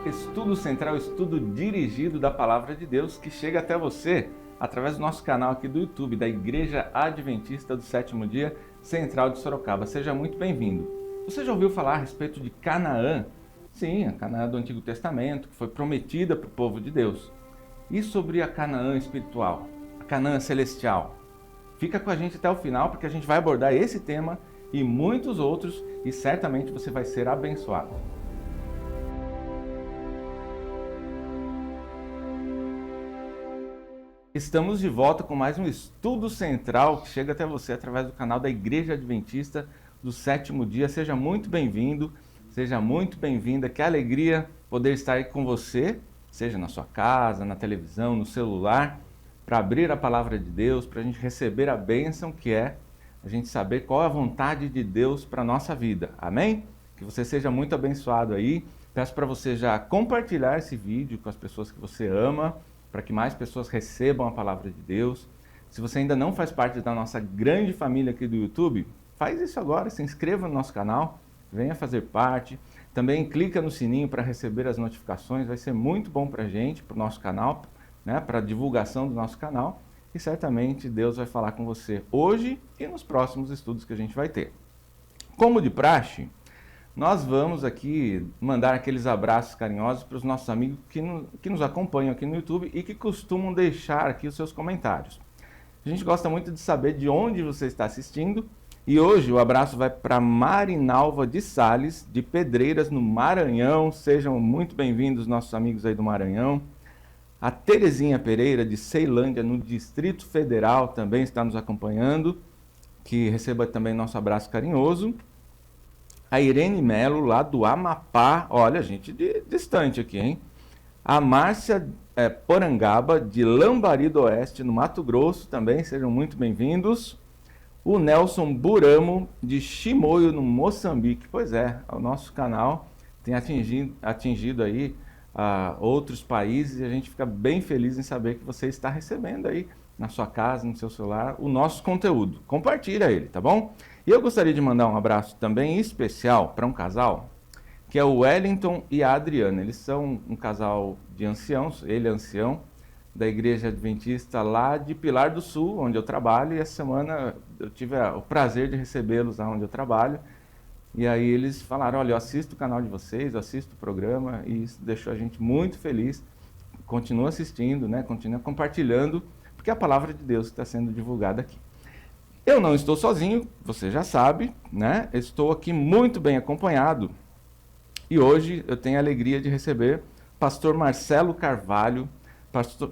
Estudo Central, estudo dirigido da Palavra de Deus que chega até você através do nosso canal aqui do YouTube, da Igreja Adventista do Sétimo Dia Central de Sorocaba. Seja muito bem-vindo. Você já ouviu falar a respeito de Canaã? Sim, a Canaã do Antigo Testamento, que foi prometida para o povo de Deus. E sobre a Canaã espiritual, a Canaã celestial? Fica com a gente até o final, porque a gente vai abordar esse tema e muitos outros, e certamente você vai ser abençoado. Estamos de volta com mais um estudo central que chega até você através do canal da Igreja Adventista do Sétimo Dia. Seja muito bem-vindo, seja muito bem-vinda. Que alegria poder estar aí com você, seja na sua casa, na televisão, no celular, para abrir a palavra de Deus, para a gente receber a bênção que é a gente saber qual é a vontade de Deus para a nossa vida. Amém? Que você seja muito abençoado aí. Peço para você já compartilhar esse vídeo com as pessoas que você ama, para que mais pessoas recebam a palavra de Deus. Se você ainda não faz parte da nossa grande família aqui do YouTube, faz isso agora, se inscreva no nosso canal, venha fazer parte. Também clica no sininho para receber as notificações, vai ser muito bom para a gente, para o nosso canal, né, para a divulgação do nosso canal. E certamente Deus vai falar com você hoje e nos próximos estudos que a gente vai ter. Como de praxe, nós vamos aqui mandar aqueles abraços carinhosos para os nossos amigos que nos acompanham aqui no YouTube e que costumam deixar aqui os seus comentários. A gente gosta muito de saber de onde você está assistindo e hoje o abraço vai para Marinalva de Sales, de Pedreiras, no Maranhão. Sejam muito bem-vindos, nossos amigos aí do Maranhão. A Terezinha Pereira, de Ceilândia, no Distrito Federal, também está nos acompanhando, que receba também nosso abraço carinhoso. A Irene Melo, lá do Amapá, olha, gente distante aqui, hein? A Márcia Porangaba, de Lambari do Oeste, no Mato Grosso, também, sejam muito bem-vindos. O Nelson Buramo, de Chimoio, no Moçambique. Pois é, o nosso canal tem atingido aí outros países e a gente fica bem feliz em saber que você está recebendo aí na sua casa, no seu celular, o nosso conteúdo. Compartilha ele, tá bom? E eu gostaria de mandar um abraço também especial para um casal, que é o Wellington e a Adriana. Eles são um casal de anciãos, ele é ancião, da Igreja Adventista lá de Pilar do Sul, onde eu trabalho, e essa semana eu tive o prazer de recebê-los lá onde eu trabalho. E aí eles falaram, olha, eu assisto o canal de vocês, eu assisto o programa, e isso deixou a gente muito feliz. Continua assistindo, né? Continua compartilhando, porque é a palavra de Deus está sendo divulgada aqui. Eu não estou sozinho, você já sabe, né? Estou aqui muito bem acompanhado. E hoje eu tenho a alegria de receber pastor Marcelo Carvalho,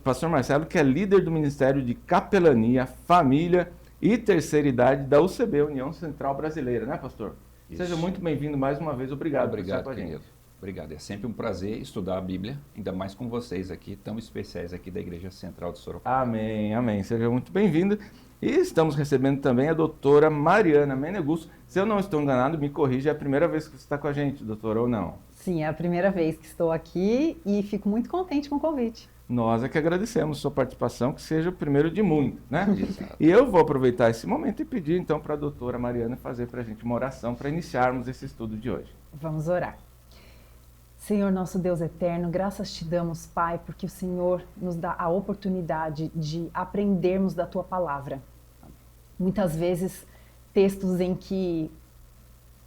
pastor Marcelo, que é líder do Ministério de Capelania, Família e Terceira Idade da UCB, União Central Brasileira, né, pastor? Isso. Seja muito bem-vindo mais uma vez, obrigado por estar com a gente. Obrigado, é sempre um prazer estudar a Bíblia, ainda mais com vocês aqui, tão especiais aqui da Igreja Central de Sorocaba. Amém, amém, seja muito bem-vindo. E estamos recebendo também a doutora Mariana Menegusso. Se eu não estou enganado, me corrija, é a primeira vez que você está com a gente, doutora, ou não? Sim, é a primeira vez que estou aqui e fico muito contente com o convite. Nós é que agradecemos sua participação, que seja o primeiro de muito, né? E eu vou aproveitar esse momento e pedir então para a doutora Mariana fazer para a gente uma oração para iniciarmos esse estudo de hoje. Vamos orar. Senhor nosso Deus eterno, graças te damos, Pai, porque o Senhor nos dá a oportunidade de aprendermos da Tua Palavra. Muitas vezes, textos em que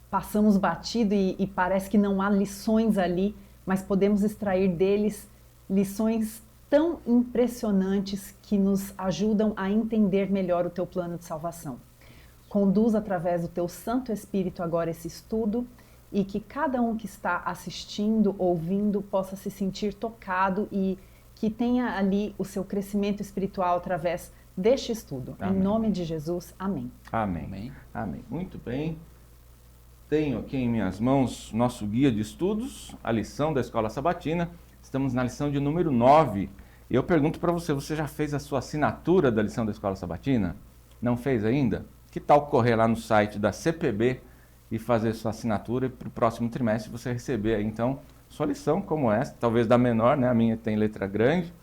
passamos batido e parece que não há lições ali, mas podemos extrair deles lições tão impressionantes que nos ajudam a entender melhor o Teu plano de salvação. Conduz através do Teu Santo Espírito agora esse estudo e que cada um que está assistindo, ouvindo, possa se sentir tocado e que tenha ali o seu crescimento espiritual através deste estudo. Amém. Em nome de Jesus, amém. Amém. Amém. Amém. Muito bem. Tenho aqui em minhas mãos nosso guia de estudos, a lição da Escola Sabatina. Estamos na lição de número 9. E eu pergunto para você, você já fez a sua assinatura da lição da Escola Sabatina? Não fez ainda? Que tal correr lá no site da CPB e fazer sua assinatura e para o próximo trimestre você receber aí, então, sua lição como essa, talvez da menor, né? A minha tem letra grande,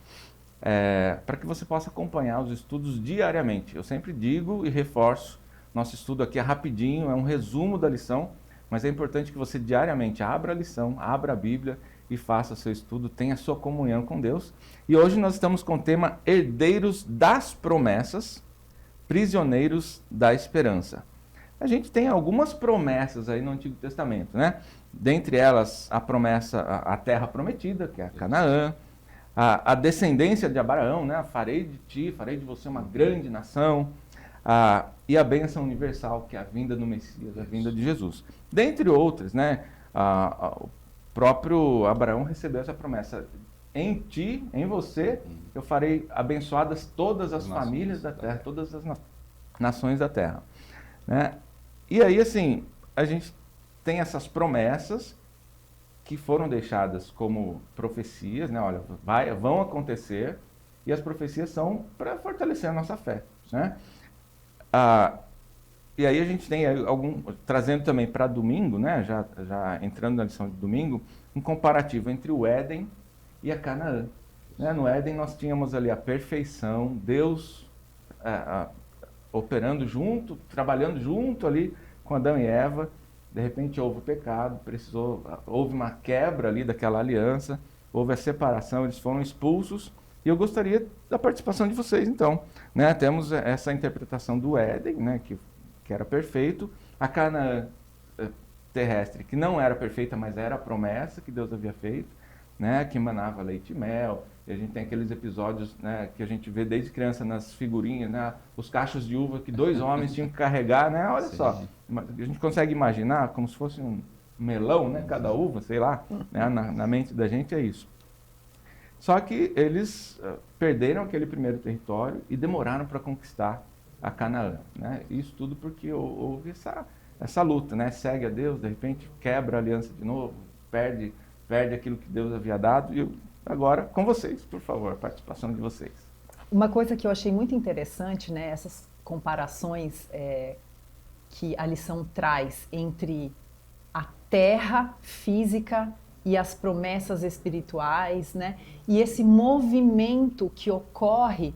para que você possa acompanhar os estudos diariamente. Eu sempre digo e reforço, nosso estudo aqui é rapidinho, é um resumo da lição, mas é importante que você diariamente abra a lição, abra a Bíblia e faça seu estudo, tenha sua comunhão com Deus. E hoje nós estamos com o tema Herdeiros das Promessas, Prisioneiros da Esperança. A gente tem algumas promessas aí no Antigo Testamento, né? Dentre elas, a promessa, a terra prometida, que é a Canaã, a descendência de Abraão, né? Farei de ti, farei de você uma grande nação, e a bênção universal, que é a vinda do Messias, a vinda de Jesus. Dentre outras, né? O próprio Abraão recebeu essa promessa: em ti, em você, eu farei abençoadas todas as famílias da terra, todas as nações da terra, né? E aí, assim, a gente tem essas promessas que foram deixadas como profecias, né? Olha, vão acontecer, e as profecias são para fortalecer a nossa fé, né? E aí a gente tem trazendo também para domingo, né? Já entrando na lição de domingo, um comparativo entre o Éden e a Canaã, né? No Éden nós tínhamos ali a perfeição, Deus operando junto, trabalhando junto ali com Adão e Eva. De repente houve o pecado, houve uma quebra ali daquela aliança, houve a separação, eles foram expulsos. E eu gostaria da participação de vocês, então, né? Temos essa interpretação do Éden, né? Que era perfeito, a Canaã terrestre, que não era perfeita, mas era a promessa que Deus havia feito, né? Que emanava leite e mel. E a gente tem aqueles episódios, né, que a gente vê desde criança nas figurinhas, né, os cachos de uva que 2 homens tinham que carregar, né? Olha Sim. só, a gente consegue imaginar como se fosse um melão, né, cada uva, sei lá, né, na mente da gente é isso. Só que eles perderam aquele primeiro território e demoraram para conquistar a Canaã, né? Isso tudo porque houve essa luta, né? Segue a Deus, de repente quebra a aliança de novo, perde aquilo que Deus havia dado. E agora, com vocês, por favor, a participação de vocês. Uma coisa que eu achei muito interessante, né, essas comparações que a lição traz entre a terra física e as promessas espirituais, né, e esse movimento que ocorre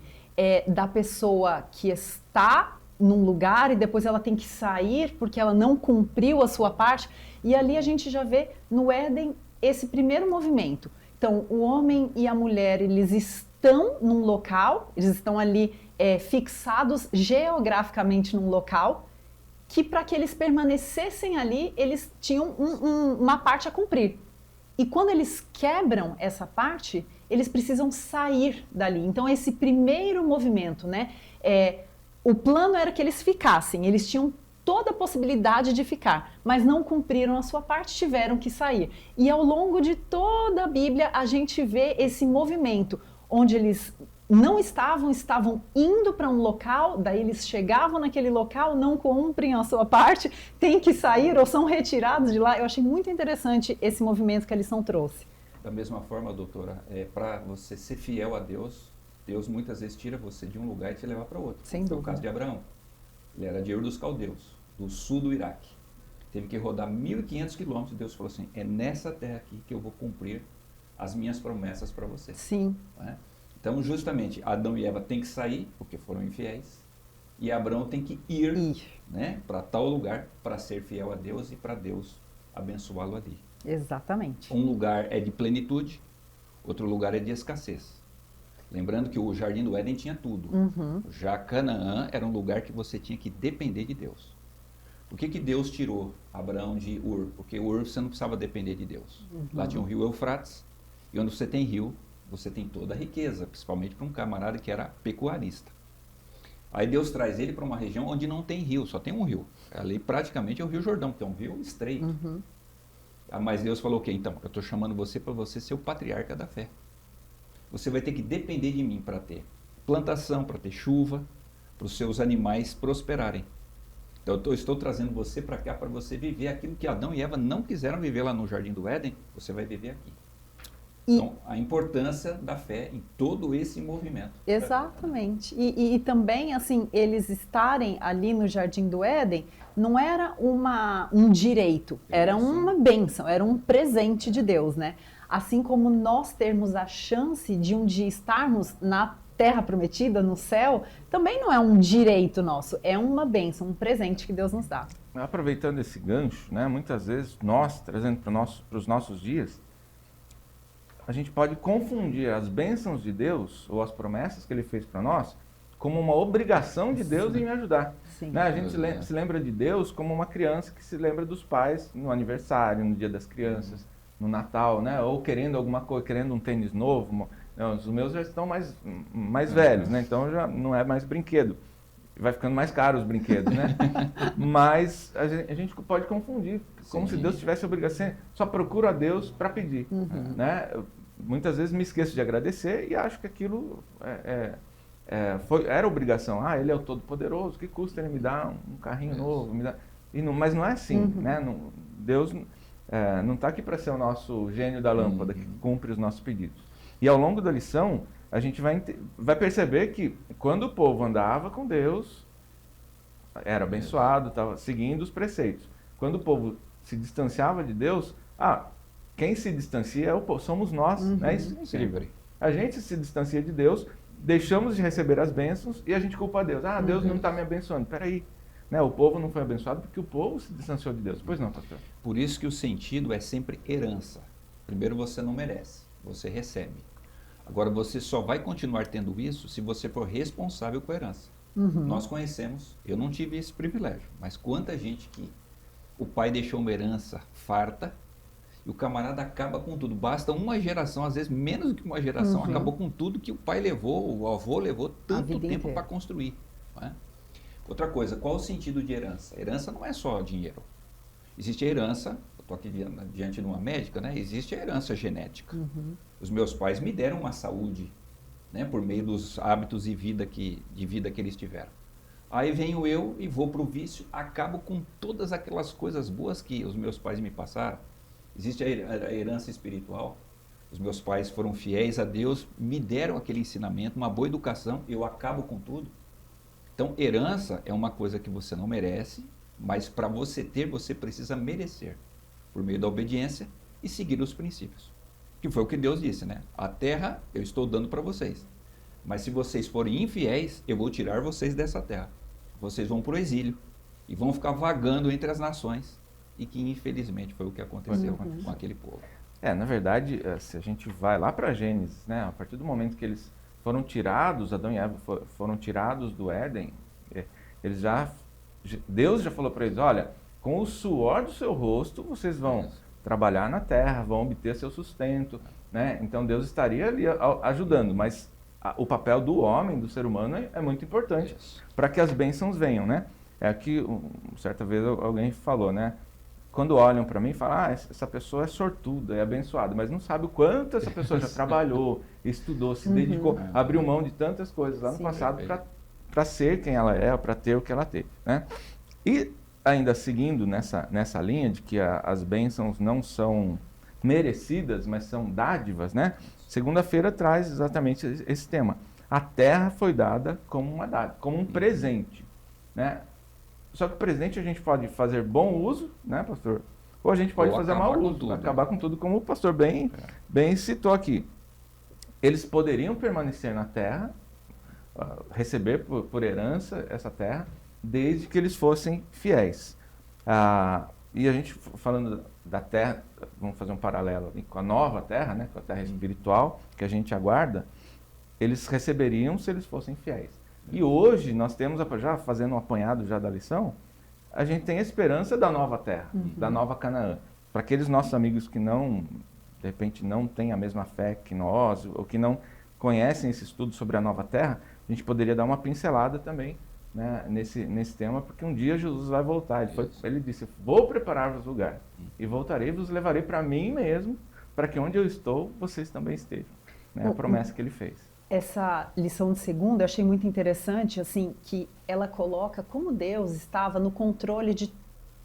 da pessoa que está num lugar e depois ela tem que sair porque ela não cumpriu a sua parte. E ali a gente já vê no Éden esse primeiro movimento. Então, o homem e a mulher, eles estão num local, eles estão ali fixados geograficamente num local, que para que eles permanecessem ali, eles tinham uma parte a cumprir. E quando eles quebram essa parte, eles precisam sair dali. Então, esse primeiro movimento, né? O plano era que eles ficassem, eles tinham toda a possibilidade de ficar, mas não cumpriram a sua parte, tiveram que sair. E ao longo de toda a Bíblia, a gente vê esse movimento, onde eles não estavam indo para um local, daí eles chegavam naquele local, não cumprem a sua parte, têm que sair ou são retirados de lá. Eu achei muito interessante esse movimento que a lição trouxe. Da mesma forma, doutora, para você ser fiel a Deus, Deus muitas vezes tira você de um lugar e te leva para outro. Sem dúvida. Foi o caso de Abraão. Ele era de Ur dos Caldeus, do sul do Iraque. Teve que rodar 1.500 quilômetros e Deus falou assim, é nessa terra aqui que eu vou cumprir as minhas promessas para você. Sim. Né? Então, justamente, Adão e Eva têm que sair, porque foram infiéis, e Abraão tem que ir. Né, para tal lugar, para ser fiel a Deus e para Deus abençoá-lo ali. Exatamente. Um lugar é de plenitude, outro lugar é de escassez. Lembrando que o Jardim do Éden tinha tudo. Uhum. Já Canaã era um lugar que você tinha que depender de Deus. Por que Deus tirou Abraão de Ur? Porque Ur você não precisava depender de Deus. Uhum. Lá tinha o rio Eufrates, e onde você tem rio, você tem toda a riqueza, principalmente para um camarada que era pecuarista. Aí Deus traz ele para uma região onde não tem rio, só tem um rio. Ali praticamente é o Rio Jordão, que é um rio estreito. Uhum. Mas Deus falou, ok, então, eu estou chamando você para você ser o patriarca da fé. Você vai ter que depender de mim para ter plantação, para ter chuva, para os seus animais prosperarem. Então eu estou trazendo você para cá para você viver aquilo que Adão e Eva não quiseram viver lá no Jardim do Éden, você vai viver aqui. Então, a importância da fé em todo esse movimento. Exatamente. E também, assim, eles estarem ali no Jardim do Éden não era um direito, era uma bênção, era um presente de Deus, né? Assim como nós termos a chance de um dia estarmos na terra prometida, no céu, também não é um direito nosso, é uma bênção, um presente que Deus nos dá. Aproveitando esse gancho, né, muitas vezes nós, trazendo para os nossos dias, a gente pode confundir as bênçãos de Deus ou as promessas que Ele fez para nós como uma obrigação de Deus em me ajudar. Sim. Né? A gente se lembra de Deus como uma criança que se lembra dos pais no aniversário, no Dia das Crianças, no Natal, né? Ou querendo alguma coisa, querendo um tênis novo. Não, os meus já estão mais velhos, né? Então já não é mais brinquedo. Vai ficando mais caro os brinquedos, né? Mas a gente pode confundir, como se Deus tivesse obrigação. Só procuro a Deus para pedir, né? Muitas vezes me esqueço de agradecer e acho que aquilo era obrigação. Ah, Ele é o Todo-Poderoso, que custa Ele me dar um carrinho novo? Me dá... mas não é assim, né? Deus não está aqui para ser o nosso gênio da lâmpada, que cumpre os nossos pedidos. E ao longo da lição, a gente vai perceber que quando o povo andava com Deus, era abençoado, estava seguindo os preceitos. Quando o povo se distanciava de Deus, quem se distancia somos nós, né? Isso é incrível. A gente se distancia de Deus, deixamos de receber as bênçãos e a gente culpa a Deus. Deus não está me abençoando. Peraí, né? O povo não foi abençoado porque o povo se distanciou de Deus. Pois não, pastor? Por isso que o sentido é sempre herança. Primeiro você não merece, você recebe. Agora, você só vai continuar tendo isso se você for responsável com a herança. Nós conhecemos, eu não tive esse privilégio, mas quanta gente que o pai deixou uma herança farta e o camarada acaba com tudo. Basta uma geração, às vezes menos do que uma geração, acabou com tudo que o pai levou, o avô levou tanto tempo para construir. Não é? Outra coisa, qual o sentido de herança? Herança não é só dinheiro. Existe a herança, eu estou aqui diante de uma médica, né? Existe a herança genética. Os meus pais me deram uma saúde, né? Por meio dos hábitos de vida que eles tiveram. Aí venho eu e vou para o vício, acabo com todas aquelas coisas boas que os meus pais me passaram. Existe a herança espiritual. Os meus pais foram fiéis a Deus, me deram aquele ensinamento, uma boa educação, eu acabo com tudo. Então, herança é uma coisa que você não merece, mas para você ter, você precisa merecer, por meio da obediência e seguir os princípios. Que foi o que Deus disse, né? A terra eu estou dando para vocês, mas se vocês forem infiéis, eu vou tirar vocês dessa terra. Vocês vão para o exílio e vão ficar vagando entre as nações, e que infelizmente foi o que aconteceu com aquele povo. Na verdade, se a gente vai lá para Gênesis, né? A partir do momento que eles foram tirados, Adão e Eva foram tirados do Éden, Deus já falou para eles, olha, com o suor do seu rosto, vocês vão trabalhar na terra, vão obter seu sustento, né? Então Deus estaria ali ajudando, mas o papel do homem, do ser humano, é muito importante para que as bênçãos venham, né? É que certa vez alguém falou, né? Quando olham para mim, falam, essa pessoa é sortuda, é abençoada, mas não sabe o quanto essa pessoa já trabalhou, estudou, se dedicou, abriu mão de tantas coisas lá no passado para ser quem ela é, para ter o que ela tem, né? E ainda seguindo nessa linha de que as bênçãos não são merecidas, mas são dádivas, né? Segunda-feira traz exatamente esse tema. A terra foi dada como uma dádiva, como um presente, né? Só que o presente a gente pode fazer bom uso, né, pastor? Ou a gente pode fazer mau uso, acabar com tudo, como o pastor bem citou aqui. Eles poderiam permanecer na terra, receber por herança essa terra, desde que eles fossem fiéis. E a gente, falando da terra, vamos fazer um paralelo com a nova terra, né, com a terra espiritual, que a gente aguarda, eles receberiam se eles fossem fiéis. E hoje nós temos, já fazendo um apanhado já da lição, a gente tem a esperança da nova terra, da nova Canaã. Para aqueles nossos amigos que de repente não têm a mesma fé que nós, ou que não conhecem esse estudo sobre a nova terra, a gente poderia dar uma pincelada também, né, nesse tema, porque um dia Jesus vai voltar. Ele disse, vou preparar-vos lugar, e voltarei e vos levarei para mim mesmo, para que onde eu estou, vocês também estejam. Né, a promessa que ele fez. Essa lição de segunda eu achei muito interessante, assim, que ela coloca como Deus estava no controle de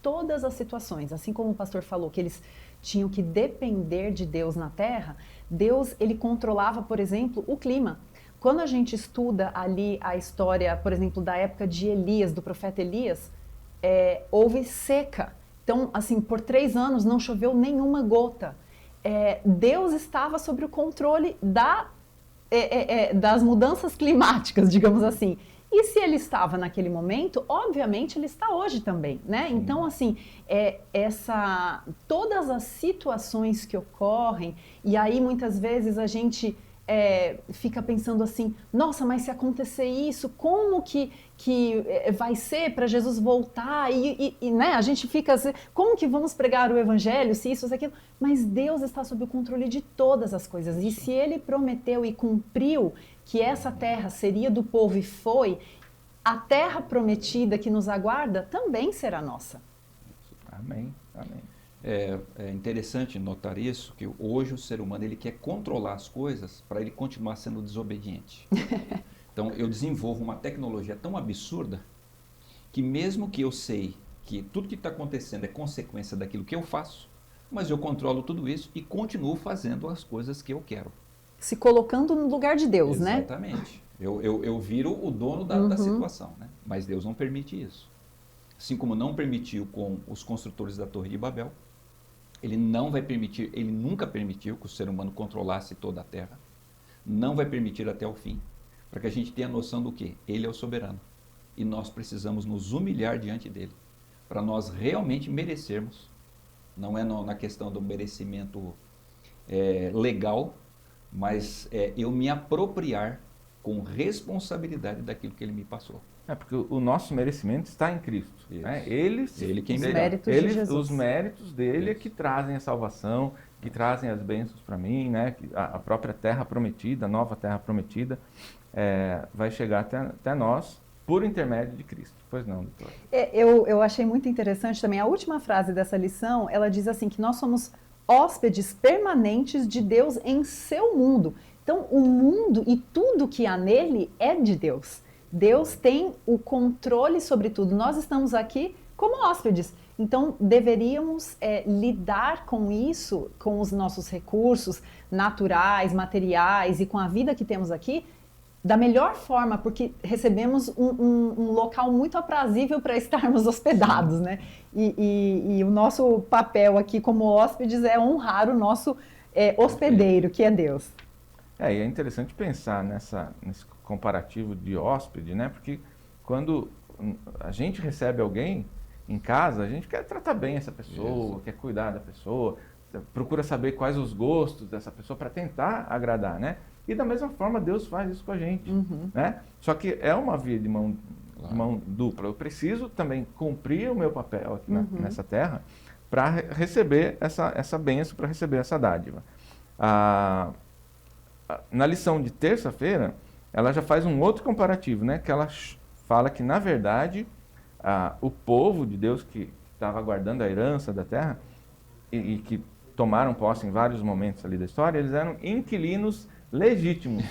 todas as situações. Assim como o pastor falou que eles tinham que depender de Deus na terra, Deus, ele controlava, por exemplo, o clima. Quando a gente estuda ali a história, por exemplo, da época de Elias, do profeta Elias, houve seca. Então, assim, por 3 anos não choveu nenhuma gota. Deus estava sob o controle das mudanças climáticas, digamos assim. E se ele estava naquele momento, obviamente ele está hoje também, né? Então, assim, todas as situações que ocorrem, e aí muitas vezes a gente fica pensando assim, nossa, mas se acontecer isso, como que vai ser para Jesus voltar? E né, a gente fica assim, como que vamos pregar o evangelho, se isso, se aquilo? Mas Deus está sob o controle de todas as coisas. E se Ele prometeu e cumpriu que essa terra seria do povo e foi, a terra prometida que nos aguarda também será nossa. Amém, amém. É interessante notar isso, que hoje o ser humano ele quer controlar as coisas para ele continuar sendo desobediente. Então eu desenvolvo uma tecnologia tão absurda que mesmo que eu sei que tudo que está acontecendo é consequência daquilo que eu faço, mas eu controlo tudo isso e continuo fazendo as coisas que eu quero. Se colocando no lugar de Deus, né? Exatamente. Eu viro o dono da situação, né? Mas Deus não permite isso. Assim como não permitiu com os construtores da Torre de Babel, Ele não vai permitir, Ele nunca permitiu que o ser humano controlasse toda a Terra. Não vai permitir até o fim. Para que a gente tenha noção do que Ele é o soberano. E nós precisamos nos humilhar diante dEle. Para nós realmente merecermos. Não é na questão do merecimento legal, mas eu me apropriar com responsabilidade daquilo que Ele me passou. Porque o nosso merecimento está em Cristo. Né? Ele quem me dá. Os méritos dele é que trazem a salvação, que trazem as bênçãos para mim, né? A própria terra prometida, a nova terra prometida, vai chegar até nós por intermédio de Cristo. Pois não, doutor? Eu achei muito interessante também a última frase dessa lição. Ela diz assim que nós somos hóspedes permanentes de Deus em seu mundo. Então, o mundo e tudo que há nele é de Deus. Deus tem o controle sobre tudo. Nós estamos aqui como hóspedes. Então, deveríamos lidar com isso, com os nossos recursos naturais, materiais e com a vida que temos aqui, da melhor forma, porque recebemos um local muito aprazível para estarmos hospedados, né? E o nosso papel aqui como hóspedes é honrar o nosso hospedeiro, que é Deus. E é interessante pensar nesse comparativo de hóspede, né? Porque quando a gente recebe alguém em casa, a gente quer tratar bem essa pessoa, quer cuidar da pessoa, procura saber quais os gostos dessa pessoa para tentar agradar, né? E da mesma forma Deus faz isso com a gente, né? Só que é uma via de mão dupla. Eu preciso também cumprir o meu papel aqui nessa terra para receber essa bênção, para receber essa dádiva. Na lição de terça-feira, ela já faz um outro comparativo, né? Que ela fala que, na verdade, o povo de Deus que estava aguardando a herança da terra e que tomaram posse em vários momentos ali da história, eles eram inquilinos legítimos.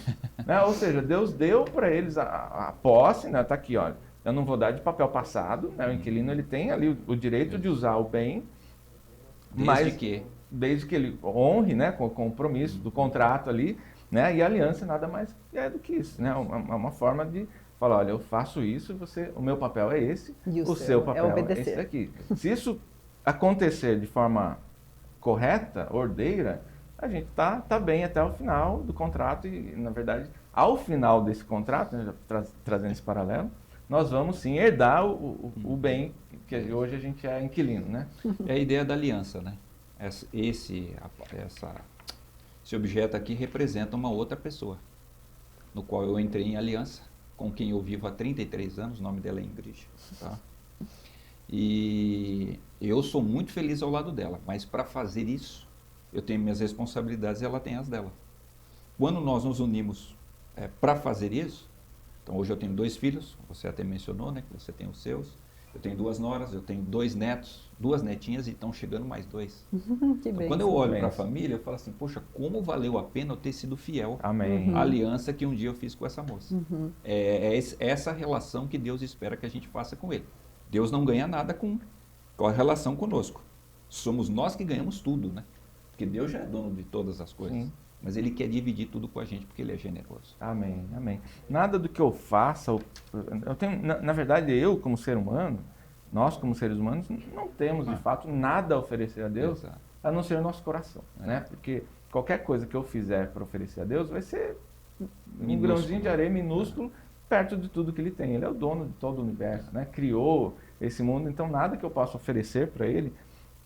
Né? Ou seja, Deus deu para eles a posse, né? Tá aqui, olha, eu não vou dar de papel passado, né? O inquilino ele tem ali o direito de usar o bem, desde que ele honre, né? Com o compromisso do contrato ali, né? E a aliança nada mais do que isso, né? Uma forma de falar, olha, eu faço isso, o meu papel é esse, o seu papel é esse daqui. Se isso acontecer de forma correta, ordeira, a gente tá bem até o final do contrato e, na verdade, ao final desse contrato, né, trazendo esse paralelo, nós vamos sim herdar o bem que hoje a gente é inquilino, né? É a ideia da aliança, né? Esse objeto aqui representa uma outra pessoa, no qual eu entrei em aliança, com quem eu vivo há 33 anos, o nome dela é Ingrid, tá? E eu sou muito feliz ao lado dela, mas para fazer isso, eu tenho minhas responsabilidades e ela tem as dela. Quando nós nos unimos para fazer isso, então hoje eu tenho 2 filhos, você até mencionou, né, que você tem os seus, eu tenho 2 noras, eu tenho 2 netos, 2 netinhas e estão chegando mais 2. Então, quando eu olho para a família, eu falo assim, poxa, como valeu a pena eu ter sido fiel à aliança que um dia eu fiz com essa moça. É essa relação que Deus espera que a gente faça com Ele. Deus não ganha nada com a relação conosco. Somos nós que ganhamos tudo, né? Porque Deus já é dono de todas as coisas. Sim. Mas Ele quer dividir tudo com a gente, porque Ele é generoso. Amém, amém. Nada do que eu faça, na verdade, eu como ser humano, nós como seres humanos, não temos de fato nada a oferecer a Deus, a não ser o nosso coração. Né? Porque qualquer coisa que eu fizer para oferecer a Deus vai ser um grãozinho de areia minúsculo perto de tudo que ele tem. Ele é o dono de todo o universo, né? Criou esse mundo, então nada que eu possa oferecer para ele.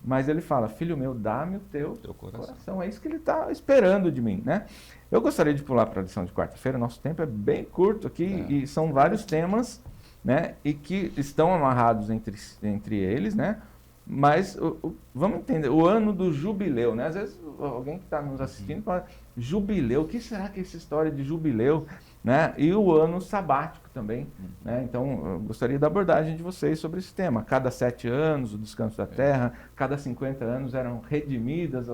Mas ele fala, filho meu, dá-me o teu coração. É isso que ele está esperando de mim, né? Eu gostaria de pular para a lição de quarta-feira. Nosso tempo é bem curto aqui e são vários temas, né? E que estão amarrados entre eles, né? Mas vamos entender, o ano do jubileu, né? Às vezes alguém que está nos assistindo fala, jubileu, o que será que é essa história de jubileu? Né? E o ano sabático também. Né? Então, eu gostaria da abordagem de vocês sobre esse tema. Cada 7 anos, o descanso da terra, cada 50 anos eram redimidas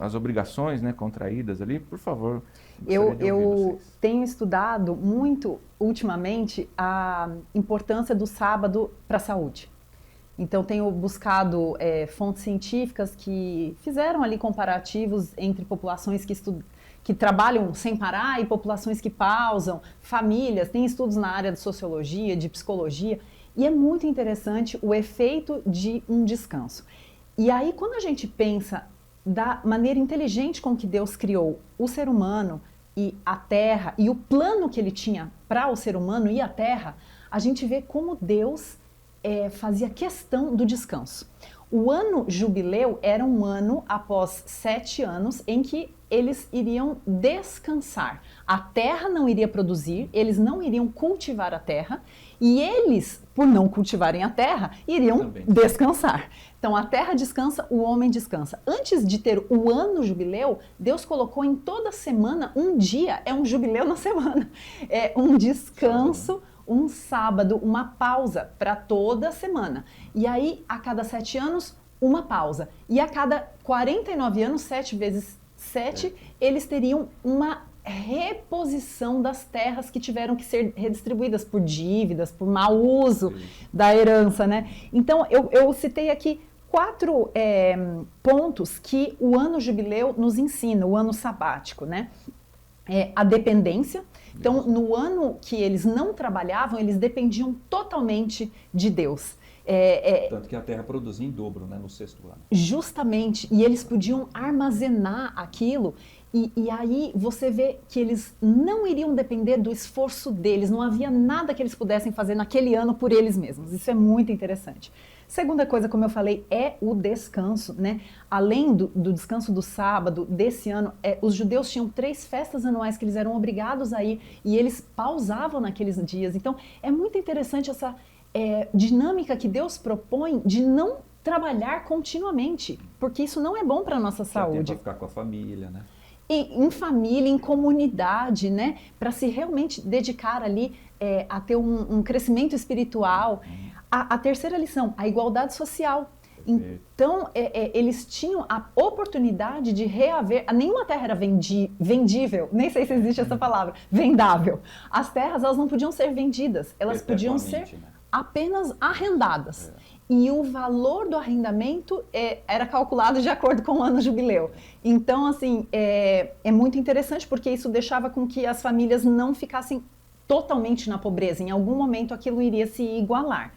as obrigações, né, contraídas ali. Por favor, eu tenho estudado muito, ultimamente, a importância do sábado para a saúde. Então, tenho buscado fontes científicas que fizeram ali comparativos entre populações que trabalham sem parar e populações que pausam, famílias, tem estudos na área de sociologia, de psicologia, e é muito interessante o efeito de um descanso. E aí, quando a gente pensa da maneira inteligente com que Deus criou o ser humano e a Terra, e o plano que ele tinha para o ser humano e a Terra, a gente vê como Deus fazia questão do descanso. O ano jubileu era um ano após 7 anos em que eles iriam descansar. A terra não iria produzir, eles não iriam cultivar a terra e eles, por não cultivarem a terra, iriam descansar. Então a terra descansa, o homem descansa. Antes de ter o ano jubileu, Deus colocou em toda semana um dia, é um jubileu na semana, é um descanso, um sábado, uma pausa para toda semana. E aí, a cada 7 anos, uma pausa. E a cada 49 anos, 7 vezes 7, eles teriam uma reposição das terras que tiveram que ser redistribuídas por dívidas, por mau uso da herança, né? Então, eu citei aqui 4 pontos que o ano jubileu nos ensina, o ano sabático, né? A dependência. Então, no ano que eles não trabalhavam, eles dependiam totalmente de Deus. Tanto que a terra produzia em dobro, né, no 6º ano. Justamente, e eles podiam armazenar aquilo, e aí você vê que eles não iriam depender do esforço deles, não havia nada que eles pudessem fazer naquele ano por eles mesmos. Isso é muito interessante. Segunda coisa, como eu falei, é o descanso, né? Além do descanso do sábado, desse ano, os judeus tinham 3 festas anuais que eles eram obrigados a ir e eles pausavam naqueles dias. Então, é muito interessante essa dinâmica que Deus propõe de não trabalhar continuamente, porque isso não é bom para a nossa saúde. Para ficar com a família, né? Em família, em comunidade, né? Para se realmente dedicar ali a ter um crescimento espiritual. A terceira lição, a igualdade social. Então, eles tinham a oportunidade de reaver. Nenhuma terra era vendível, nem sei se existe essa palavra, vendável. As terras, elas não podiam ser vendidas, elas podiam ser apenas arrendadas. E o valor do arrendamento era calculado de acordo com o ano jubileu. Então, assim, é muito interessante porque isso deixava com que as famílias não ficassem totalmente na pobreza. Em algum momento aquilo iria se igualar.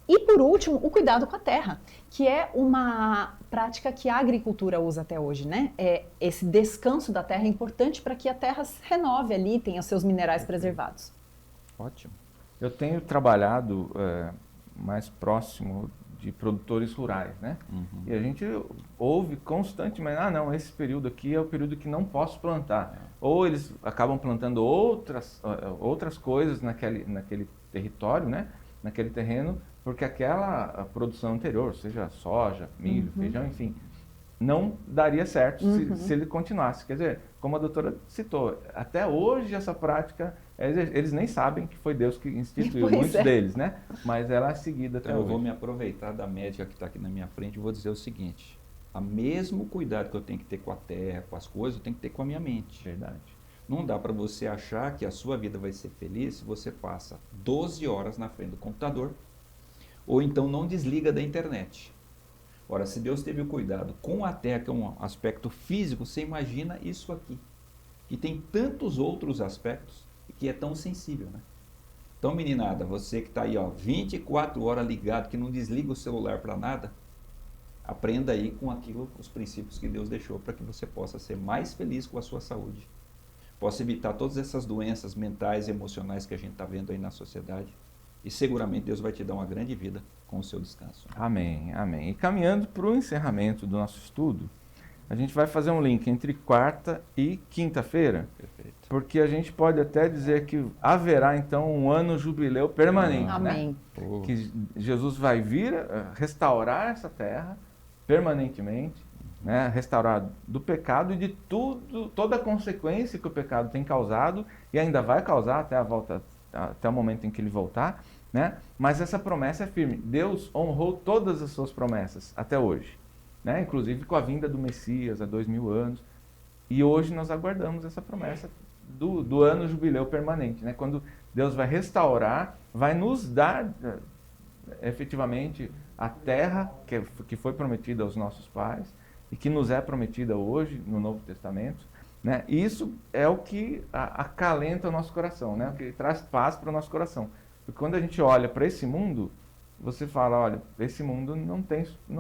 E por último, o cuidado com a terra, que é uma prática que a agricultura usa até hoje, né? Esse descanso da terra é importante para que a terra se renove ali, tenha seus minerais preservados. Ótimo. Eu tenho trabalhado mais próximo de produtores rurais, né? E a gente ouve constantemente, não, esse período aqui é o período que não posso plantar. Ou eles acabam plantando outras coisas naquele território, né? Naquele terreno, porque aquela produção anterior, seja soja, milho, feijão, enfim, não daria certo se ele continuasse. Quer dizer, como a doutora citou, até hoje essa prática, eles nem sabem que foi Deus que instituiu, muitos deles, né? Mas ela é seguida até hoje. Eu vou me aproveitar da médica que está aqui na minha frente e vou dizer o seguinte, o mesmo cuidado que eu tenho que ter com a terra, com as coisas, eu tenho que ter com a minha mente. Verdade. Não dá para você achar que a sua vida vai ser feliz se você passa 12 horas na frente do computador ou então não desliga da internet. Ora, se Deus teve o cuidado com a terra, que é um aspecto físico, você imagina isso aqui, que tem tantos outros aspectos e que é tão sensível, né? Então, meninada, você que está aí, 24 horas ligado, que não desliga o celular para nada, aprenda aí com aquilo, os princípios que Deus deixou para que você possa ser mais feliz com a sua saúde. possa evitar todas essas doenças mentais e emocionais que a gente está vendo aí na sociedade. E seguramente Deus vai te dar uma grande vida com o seu descanso. Amém, amém. E caminhando para o encerramento do nosso estudo, a gente vai fazer um link entre quarta e quinta-feira, Perfeito. porque a gente pode até dizer que haverá então um ano jubileu permanente, né? Amém. Que Jesus vai vir restaurar essa terra permanentemente, né? Restaurar do pecado e de tudo, toda a consequência que o pecado tem causado e ainda vai causar até a volta, até o momento em que ele voltar, né? Mas essa promessa é firme. Deus honrou todas as suas promessas até hoje, né? Inclusive com a vinda do Messias há 2000 anos. E hoje nós aguardamos essa promessa do ano jubileu permanente, né? Quando Deus vai restaurar, vai nos dar efetivamente a terra que foi prometida aos nossos pais e que nos é prometida hoje no Novo Testamento, né? E isso é o que acalenta o nosso coração, né? O que traz paz para o nosso coração. Porque quando a gente olha para esse mundo, você fala, olha, esse mundo não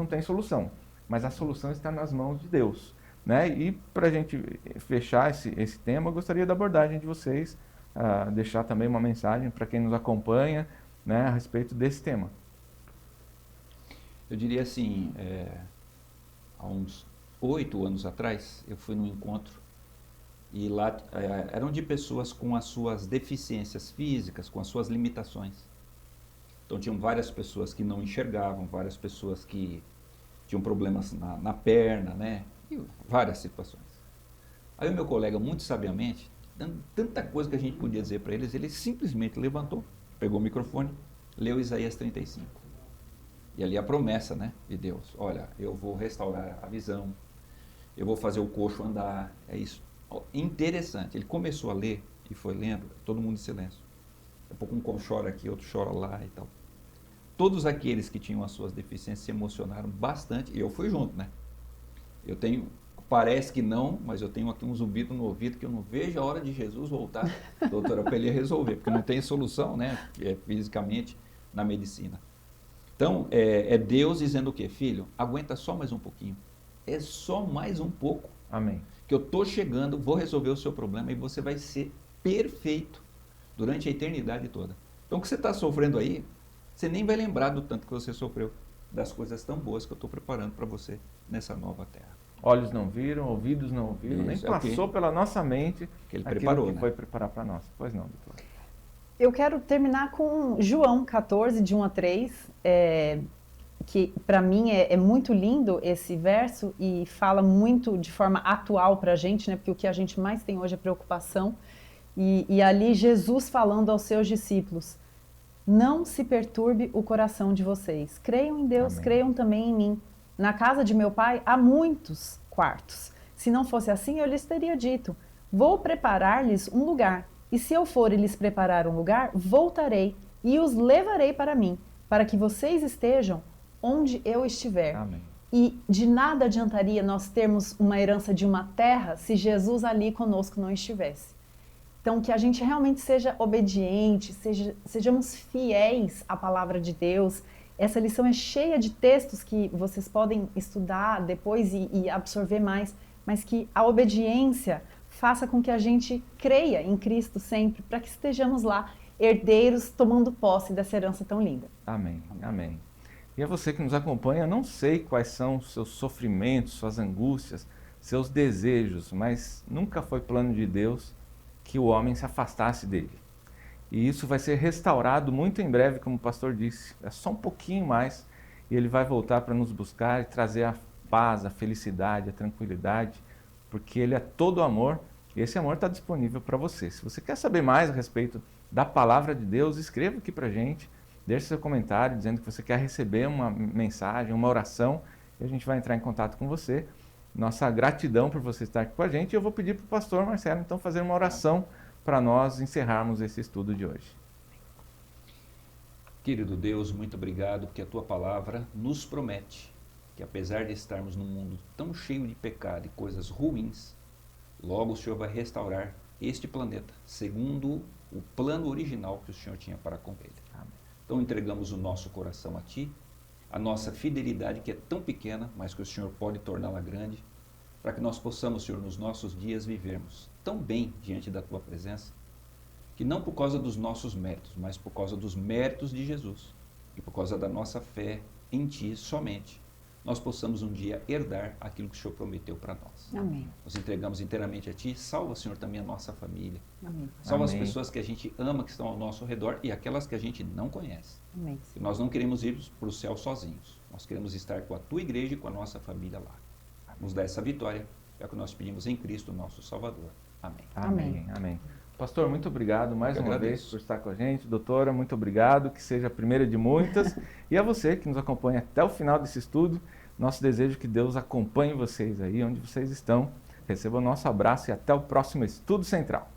tem solução, mas a solução está nas mãos de Deus, né? E para a gente fechar esse tema, eu gostaria da abordagem de vocês, deixar também uma mensagem para quem nos acompanha, né, a respeito desse tema. Eu diria assim, há uns 8 anos atrás, eu fui num encontro e lá eram de pessoas com as suas deficiências físicas, com as suas limitações. Então tinham várias pessoas que não enxergavam, várias pessoas que tinham problemas na perna, né? E várias situações. Aí o meu colega, muito sabiamente, dando tanta coisa que a gente podia dizer para eles, ele simplesmente levantou, pegou o microfone, leu Isaías 35. E ali a promessa, né, de Deus. Olha, eu vou restaurar a visão, eu vou fazer o coxo andar, é isso. Interessante, ele começou a ler e foi lendo, todo mundo em silêncio. Daqui a pouco um chora aqui, outro chora lá e tal. Todos aqueles que tinham as suas deficiências se emocionaram bastante, e eu fui junto, né? Eu tenho, parece que não, mas eu tenho aqui um zumbido no ouvido que eu não vejo a hora de Jesus voltar, doutora, para ele resolver, porque não tem solução, né, fisicamente, na medicina. Então, é Deus dizendo o quê? Filho, aguenta só mais um pouquinho. É só mais um pouco. Amém. Que eu estou chegando, vou resolver o seu problema e você vai ser perfeito durante a eternidade toda. Então, o que você está sofrendo aí, você nem vai lembrar do tanto que você sofreu, das coisas tão boas que eu estou preparando para você nessa nova terra. Olhos não viram, ouvidos não ouviram, nem passou pela nossa mente que ele aquilo preparou, que foi preparar para nós. Pois não, doutor. Eu quero terminar com João 14, de 1 a 3, que para mim é muito lindo esse verso e fala muito de forma atual para a gente, né? Porque o que a gente mais tem hoje é preocupação. E ali Jesus falando aos seus discípulos, não se perturbe o coração de vocês. Creiam em Deus, Amém. Creiam também em mim. Na casa de meu pai há muitos quartos. Se não fosse assim, eu lhes teria dito, vou preparar-lhes um lugar. E se eu for e lhes preparar um lugar, voltarei e os levarei para mim, para que vocês estejam onde eu estiver. Amém. E de nada adiantaria nós termos uma herança de uma terra se Jesus ali conosco não estivesse. Então, que a gente realmente seja obediente, sejamos fiéis à palavra de Deus. Essa lição é cheia de textos que vocês podem estudar depois e absorver mais, mas que a obediência faça com que a gente creia em Cristo sempre, para que estejamos lá, herdeiros, tomando posse dessa herança tão linda. Amém, amém. E a você que nos acompanha, não sei quais são os seus sofrimentos, suas angústias, seus desejos, mas nunca foi plano de Deus que o homem se afastasse dele. E isso vai ser restaurado muito em breve, como o pastor disse. É só um pouquinho mais e ele vai voltar para nos buscar e trazer a paz, a felicidade, a tranquilidade, porque ele é todo amor e esse amor está disponível para você. Se você quer saber mais a respeito da palavra de Deus, escreva aqui para a gente, deixe seu comentário dizendo que você quer receber uma mensagem, uma oração e a gente vai entrar em contato com você. Nossa gratidão por você estar aqui com a gente. Eu vou pedir para o pastor Marcelo, então, fazer uma oração para nós encerrarmos esse estudo de hoje. Querido Deus, muito obrigado, porque a Tua palavra nos promete que apesar de estarmos num mundo tão cheio de pecado e coisas ruins, logo o Senhor vai restaurar este planeta, segundo o plano original que o Senhor tinha para com ele. Amém. Então entregamos o nosso coração a Ti, a nossa fidelidade que é tão pequena, mas que o Senhor pode torná-la grande, para que nós possamos, Senhor, nos nossos dias vivermos tão bem diante da Tua presença, que não por causa dos nossos méritos, mas por causa dos méritos de Jesus e por causa da nossa fé em Ti somente, nós possamos um dia herdar aquilo que o Senhor prometeu para nós. Amém. Nós entregamos inteiramente a Ti. Salva, Senhor, também a nossa família. Amém. Salva Amém. as pessoas que a gente ama, que estão ao nosso redor e aquelas que a gente não conhece. Amém. E nós não queremos ir para o céu sozinhos. Nós queremos estar com a Tua igreja e com a nossa família lá. Nos dá essa vitória. É o que nós pedimos em Cristo, nosso Salvador. Amém. Amém. Amém. Pastor, muito obrigado mais Eu uma agradeço. vez por estar com a gente. Doutora, muito obrigado. Que seja a primeira de muitas. E a você que nos acompanha até o final desse estudo, nosso desejo é que Deus acompanhe vocês aí onde vocês estão. Receba o nosso abraço e até o próximo Estudo Central.